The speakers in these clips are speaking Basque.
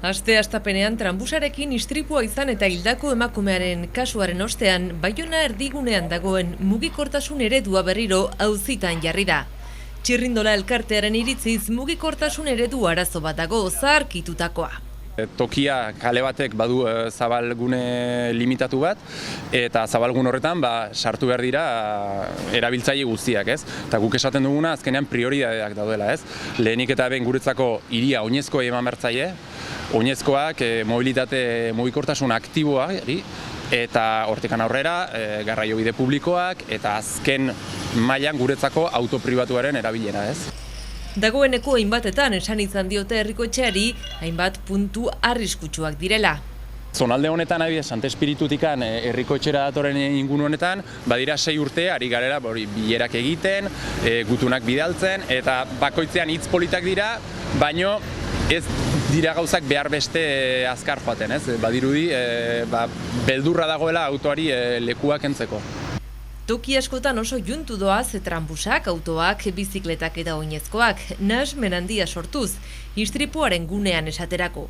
Aste-astapenean tranbusarekin istripua izan eta hildako emakumearen kasuaren ostean, Baiona erdigunean dagoen mugikortasun eredua berriro auzitan jarri da. Txirrindola elkartearen iritziz mugikortasun eredu arazo bat dago zaharkitutakoa. Tokia kale batek badu zabalgune limitatu bat, eta zabalgun horretan sartu behar dira erabiltzaile guztiak, ez? Eta guk esaten duguna azkenean prioridadeak daudela, ez? Lehenik eta behin guretzako hiria oinezkoei eman bertzaile, oinezkoak mugikortasun aktiboa, eta hortikan aurrera garraiobide publikoak eta azken mailan guretzako autopribatuaren erabilera, ez? Dagoeneko hainbatetan esan izan diote herrikoetxeari hainbat puntu arriskutsuak direla. Zonalde honetan, Santa Espiritutikan herrikoetxera datorren inguru honetan, badira 6 urte ari garela bilerak egiten, gutunak bidaltzen, eta bakoitzean hitz politak dira, baino ez dira gauzak behar beste azkar joaten, ez? Badirudi, beldurra dagoela autoari lekuak kentzeko. Toki askotan oso juntu doaz tranbusak, autoak, bizikletak eta oinezkoak, nahasmen handia sortuz, istripuaren gunean esaterako.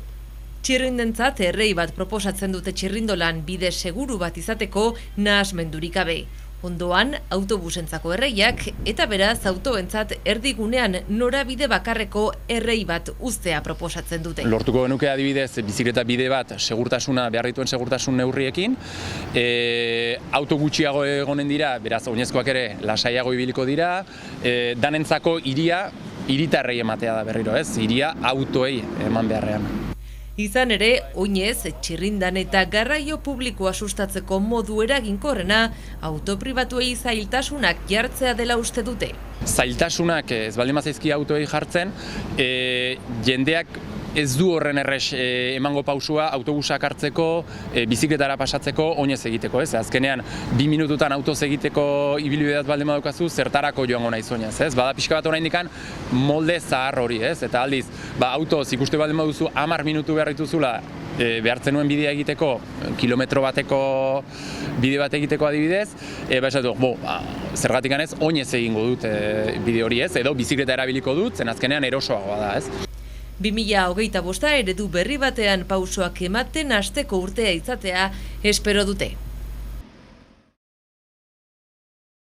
Txirrindentzat errei bat proposatzen dute txirrindolan bide seguru bat izateko nahasmendurik gabe. Ondoan, autobusentzako erreiak eta beraz autoentzat erdigunean norabide bakarreko errei bat uztea proposatzen dute. Lortuko genuke adibidez bizikleta bide bat segurtasuna behar dituen segurtasun neurriekin, auto gutxiago egonen dira, beraz oinezkoak ere lasaiago ibiliko dira, danentzako hiritarrei ematea da berriro, ez? Hiria autoei eman beharrean. Izan ere, oinez, txirrindan eta garraio publikoa sustatzeko modu eraginkorrena, autopribatuei zailtasunak jartzea dela uste dute. Zailtasunak ez baldin bazaizki autoei jartzen, jendeak ez du horren errez emango pausua autobusak hartzeko, bizikletara pasatzeko, oinez egiteko, ez? Azkenean, 2 minututan autoz egiteko ibilbide bat baldin badaukazu, zertarako joango naiz oinez, ez? Bada pixka bat oraindikan molde zahar hori, ez? Eta aldiz, autoz ikuste baldin baduzu 10 minutu behar dituzula behartzen nuen bidea egiteko, kilometro bateko bide bat egiteko adibidez, esatu, zergatik ganez, oinez egingo dut bide hori, ez? Edo bizikleta erabiliko dut, zen azkenean erosoagoa da, ez? 2025 eredu berri batean pausoak ematen hasteko urtea izatea espero dute.